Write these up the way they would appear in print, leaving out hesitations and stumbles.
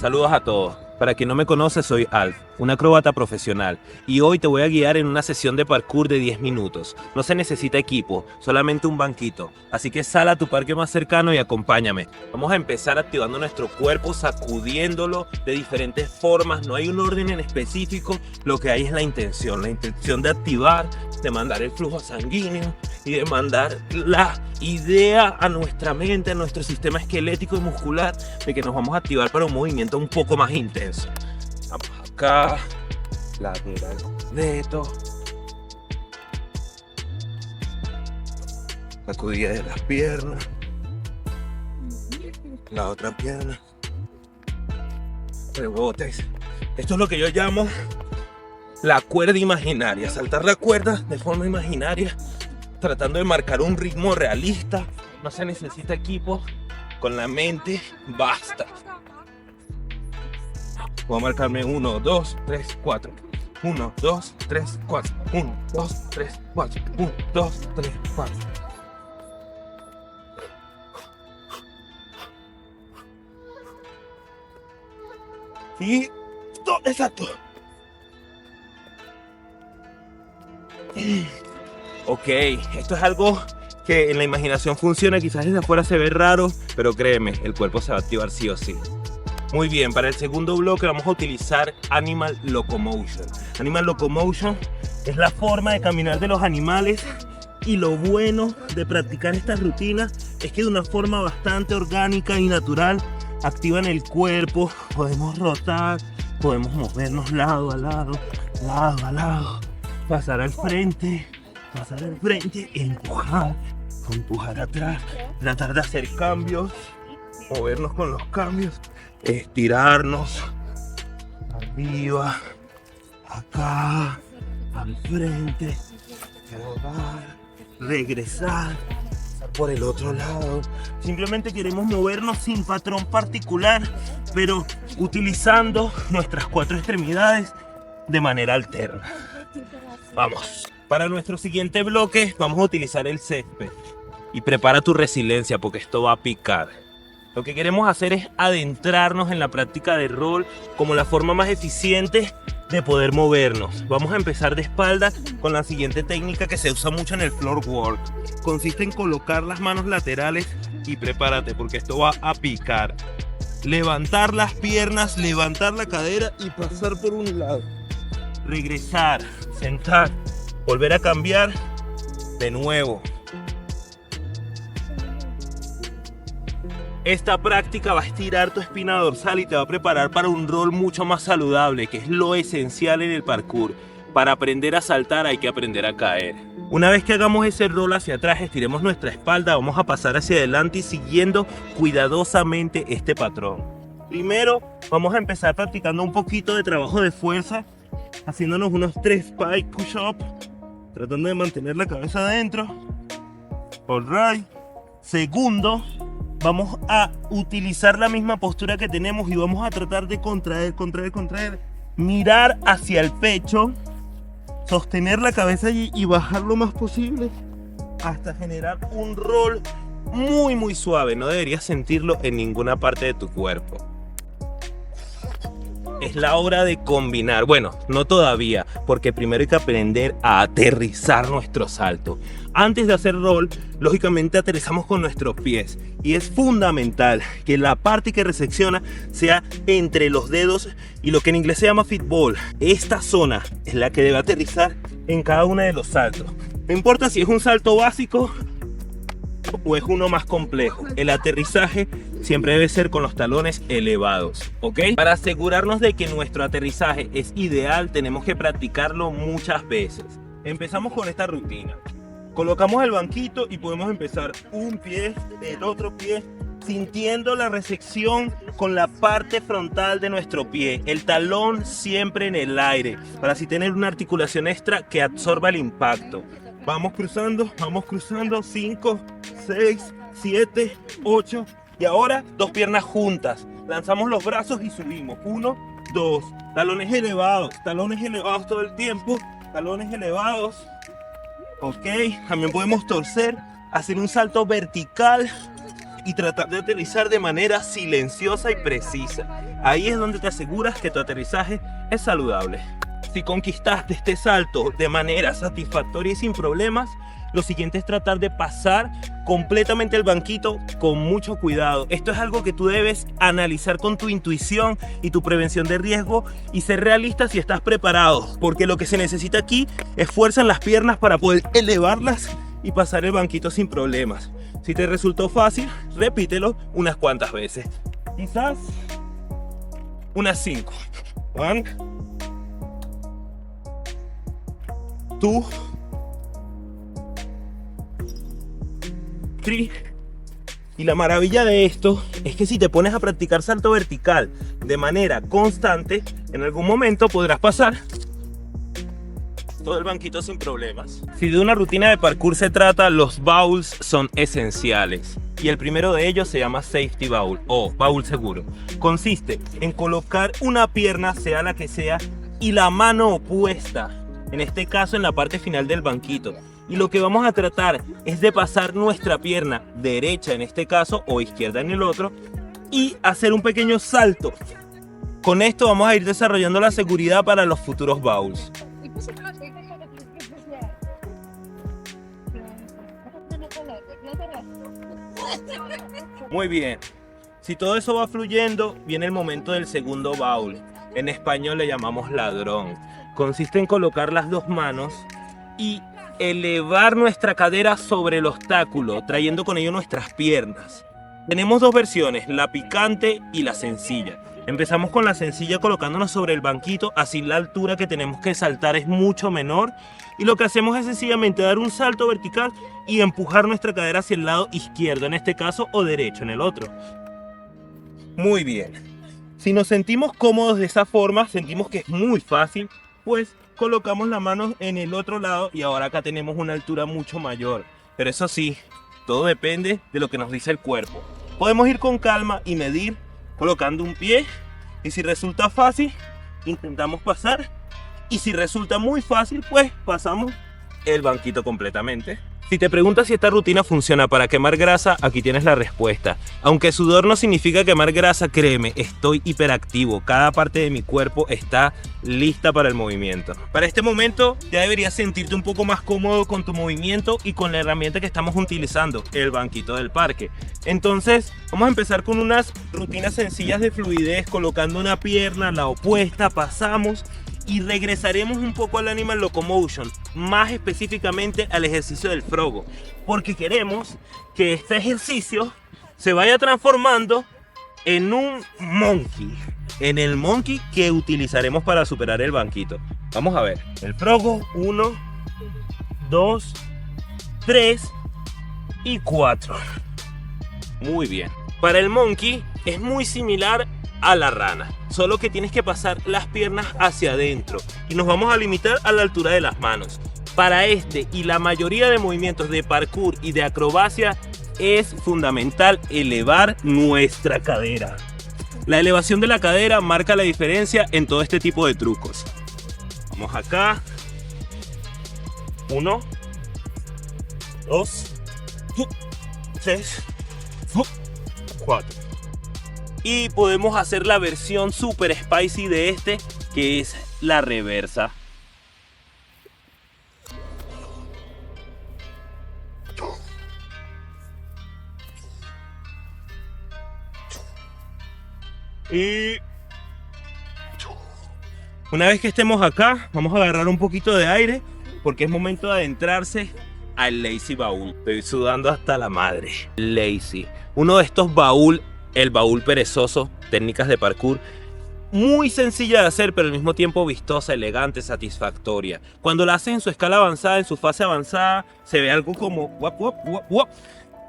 Saludos a todos. Para quien no me conoce, soy Alf, un acróbata profesional, y hoy te voy a guiar en una sesión de parkour de 10 minutos. No se necesita equipo, solamente un banquito. Así que sal a tu parque más cercano y acompáñame. Vamos a empezar activando nuestro cuerpo, sacudiéndolo de diferentes formas. No hay un orden en específico, lo que hay es la intención de activar, de mandar el flujo sanguíneo y de mandar la idea a nuestra mente, a nuestro sistema esquelético y muscular de que nos vamos a activar para un movimiento un poco más intenso. Vamos acá, lateral completo, sacudida de las piernas, la otra pierna, rebotes. Esto es lo que yo llamo la cuerda imaginaria, saltar la cuerda de forma imaginaria, tratando de marcar un ritmo realista. No se necesita equipo, con la mente basta. Voy a marcarme 1, 2, 3, 4. 1, 2, 3, 4. 1, 2, 3, 4. 1, 2, 3, 4. Y... exacto. Ok, esto es algo que en la imaginación funciona, quizás desde afuera se ve raro, pero créeme, el cuerpo se va a activar sí o sí. Muy bien, para el segundo bloque vamos a utilizar Animal Locomotion. Animal Locomotion es la forma de caminar de los animales, y lo bueno de practicar esta rutina es que de una forma bastante orgánica y natural activan el cuerpo. Podemos rotar, podemos movernos lado a lado, lado a lado, pasar al frente, empujar atrás, tratar de hacer cambios, movernos con los cambios, estirarnos, arriba, acá, al frente, rodar, regresar, por el otro lado. Simplemente queremos movernos sin patrón particular, pero utilizando nuestras 4 extremidades de manera alterna. Vamos. Para nuestro siguiente bloque vamos a utilizar el césped. Y prepara tu resiliencia porque esto va a picar. Lo que queremos hacer es adentrarnos en la práctica de roll como la forma más eficiente de poder movernos. Vamos a empezar de espalda con la siguiente técnica que se usa mucho en el floor work. Consiste en colocar las manos laterales y prepárate porque esto va a picar. Levantar las piernas, levantar la cadera y pasar por un lado. Regresar, sentar, volver a cambiar de nuevo. Esta práctica va a estirar tu espina dorsal y te va a preparar para un roll mucho más saludable, que es lo esencial en el parkour. Para aprender a saltar hay que aprender a caer. Una vez que hagamos ese roll hacia atrás, estiremos nuestra espalda, vamos a pasar hacia adelante y siguiendo cuidadosamente este patrón. Primero vamos a empezar practicando un poquito de trabajo de fuerza, haciéndonos unos 3 spike push-up, tratando de mantener la cabeza adentro. Alright. Segundo, vamos a utilizar la misma postura que tenemos y vamos a tratar de contraer, mirar hacia el pecho, sostener la cabeza allí y bajar lo más posible hasta generar un roll muy suave. No deberías sentirlo en ninguna parte de tu cuerpo. Es la hora de combinar. Bueno, no todavía, porque primero hay que aprender a aterrizar nuestro salto. Antes de hacer roll, lógicamente aterrizamos con nuestros pies. Y es fundamental que la parte que resecciona sea entre los dedos y lo que en inglés se llama football. Esta zona es la que debe aterrizar en cada uno de los saltos. No importa si es un salto básico o es uno más complejo. El aterrizaje siempre debe ser con los talones elevados, ¿ok? Para asegurarnos de que nuestro aterrizaje es ideal, tenemos que practicarlo muchas veces. Empezamos con esta rutina. Colocamos el banquito y podemos empezar un pie, el otro pie, sintiendo la resección con la parte frontal de nuestro pie. El talón siempre en el aire, para así tener una articulación extra que absorba el impacto. Vamos cruzando, 5, 6, 7, 8. Y ahora 2 piernas juntas. Lanzamos los brazos y subimos. 1, 2. Talones elevados todo el tiempo. Talones elevados. Ok, también podemos torcer, hacer un salto vertical y tratar de aterrizar de manera silenciosa y precisa. Ahí es donde te aseguras que tu aterrizaje es saludable. Si conquistaste este salto de manera satisfactoria y sin problemas, lo siguiente es tratar de pasar completamente el banquito con mucho cuidado. Esto es algo que tú debes analizar con tu intuición y tu prevención de riesgo y ser realista si estás preparado, porque lo que se necesita aquí es fuerza en las piernas para poder elevarlas y pasar el banquito sin problemas. Si te resultó fácil, repítelo unas cuantas veces, quizás unas 5. 1, 2, 3. Y la maravilla de esto es que si te pones a practicar salto vertical de manera constante, en algún momento podrás pasar todo el banquito sin problemas. Si de una rutina de parkour se trata, los bowls son esenciales. Y el primero de ellos se llama safety bowl o baúl seguro. Consiste en colocar una pierna, sea la que sea, y la mano opuesta, en este caso en la parte final del banquito. Y lo que vamos a tratar es de pasar nuestra pierna derecha en este caso o izquierda en el otro y hacer un pequeño salto. Con esto vamos a ir desarrollando la seguridad para los futuros bowls. Muy bien. Si todo eso va fluyendo, viene el momento del segundo bowl. En español le llamamos ladrón. Consiste en colocar las dos manos y elevar nuestra cadera sobre el obstáculo, trayendo con ello nuestras piernas. Tenemos dos versiones, la picante y la sencilla. Empezamos con la sencilla colocándonos sobre el banquito, así la altura que tenemos que saltar es mucho menor. Y lo que hacemos es sencillamente dar un salto vertical y empujar nuestra cadera hacia el lado izquierdo en este caso o derecho en el otro. Muy bien. Si nos sentimos cómodos de esa forma, sentimos que es muy fácil, pues colocamos la mano en el otro lado y ahora acá tenemos una altura mucho mayor. Pero eso sí, todo depende de lo que nos dice el cuerpo. Podemos ir con calma y medir colocando un pie y si resulta fácil, intentamos pasar y si resulta muy fácil, pues pasamos el banquito completamente. Si te preguntas si esta rutina funciona para quemar grasa, aquí tienes la respuesta. Aunque sudor no significa quemar grasa, créeme, estoy hiperactivo. Cada parte de mi cuerpo está lista para el movimiento. Para este momento ya deberías sentirte un poco más cómodo con tu movimiento y con la herramienta que estamos utilizando, el banquito del parque. Entonces vamos a empezar con unas rutinas sencillas de fluidez, colocando una pierna, la opuesta, pasamos y regresaremos un poco al Animal Locomotion, más específicamente al ejercicio del frogo, porque queremos que este ejercicio se vaya transformando en un monkey, en el monkey que utilizaremos para superar el banquito. Vamos a ver, el frogo, 1, 2, 3 y 4. Muy bien. Para el monkey es muy similar a la rana, solo que tienes que pasar las piernas hacia adentro y nos vamos a limitar a la altura de las manos. Para este y la mayoría de movimientos de parkour y de acrobacia es fundamental elevar nuestra cadera. La elevación de la cadera marca la diferencia en todo este tipo de trucos. Vamos acá. 1, 2, 3, 4. Y podemos hacer la versión super spicy de este, que es la reversa. Y una vez que estemos acá, vamos a agarrar un poquito de aire, porque es momento de adentrarse al lazy baúl. Estoy sudando hasta la madre. Lazy, uno de estos baúl, el baúl perezoso, técnicas de parkour, muy sencilla de hacer, pero al mismo tiempo vistosa, elegante, satisfactoria. Cuando la haces en su escala avanzada, en su fase avanzada, se ve algo como guap, guap, guap, guap.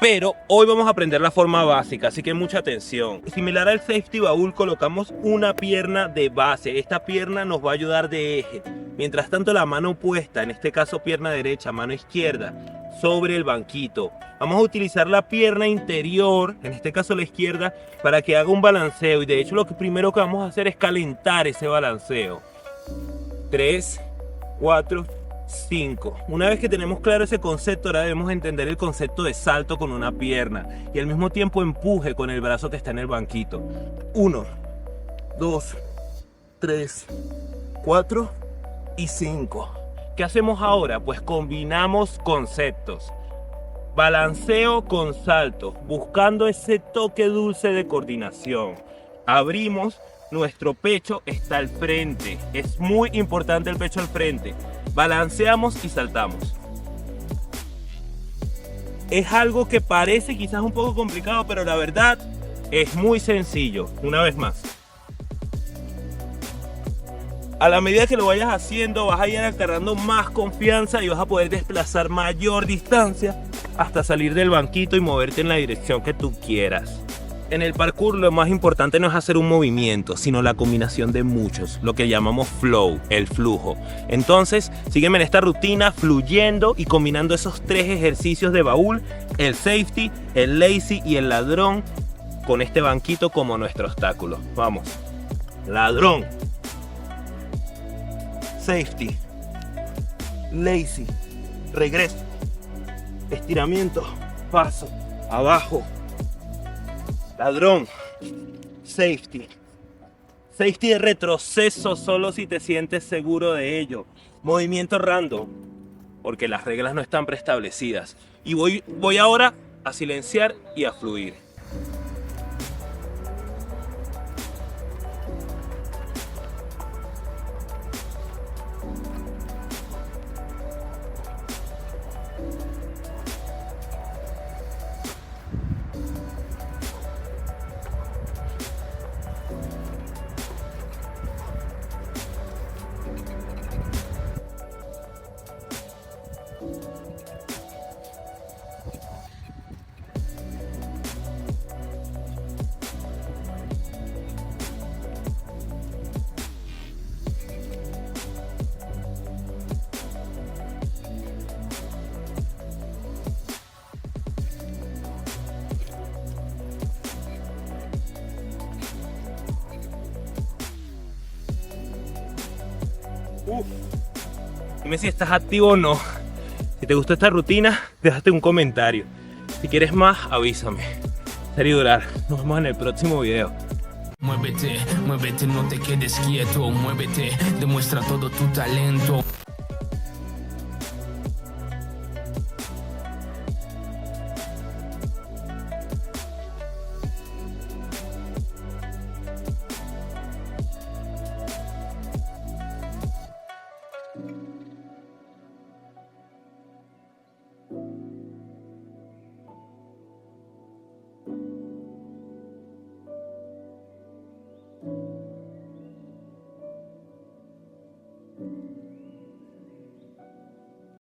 Pero hoy vamos a aprender la forma básica, así que mucha atención. Similar al safety baúl, colocamos una pierna de base. Esta pierna nos va a ayudar de eje. Mientras tanto, la mano opuesta, en este caso pierna derecha, mano izquierda, sobre el banquito. Vamos a utilizar la pierna interior, en este caso la izquierda, para que haga un balanceo. Y de hecho, lo que primero que vamos a hacer es calentar ese balanceo. 3, 4, 5. Una vez que tenemos claro ese concepto, ahora debemos entender el concepto de salto con una pierna y al mismo tiempo empuje con el brazo que está en el banquito. 1, 2, 3, 4 y 5. ¿Qué hacemos ahora? Pues combinamos conceptos. Balanceo con salto, buscando ese toque dulce de coordinación. Abrimos, nuestro pecho está al frente. Es muy importante el pecho al frente. Balanceamos y saltamos. Es algo que parece quizás un poco complicado, pero la verdad es muy sencillo. Una vez más. A la medida que lo vayas haciendo, vas a ir agarrando más confianza y vas a poder desplazar mayor distancia hasta salir del banquito y moverte en la dirección que tú quieras. En el parkour lo más importante no es hacer un movimiento, sino la combinación de muchos, lo que llamamos flow, el flujo. Entonces, sígueme en esta rutina fluyendo y combinando esos 3 ejercicios de baúl, el safety, el lazy y el ladrón, con este banquito como nuestro obstáculo. Vamos. Ladrón. Safety. Lazy. Regreso. Estiramiento, paso, abajo, ladrón, safety. Safety de retroceso solo si te sientes seguro de ello. Movimiento random, porque las reglas no están preestablecidas. Y voy ahora a silenciar y a fluir. Dime si estás activo o no. Si te gustó esta rutina, déjate un comentario. Si quieres más, avísame. Sería durar. Nos vemos en el próximo video. Muévete, muévete, no te quedes quieto. Muévete, demuestra todo tu talento.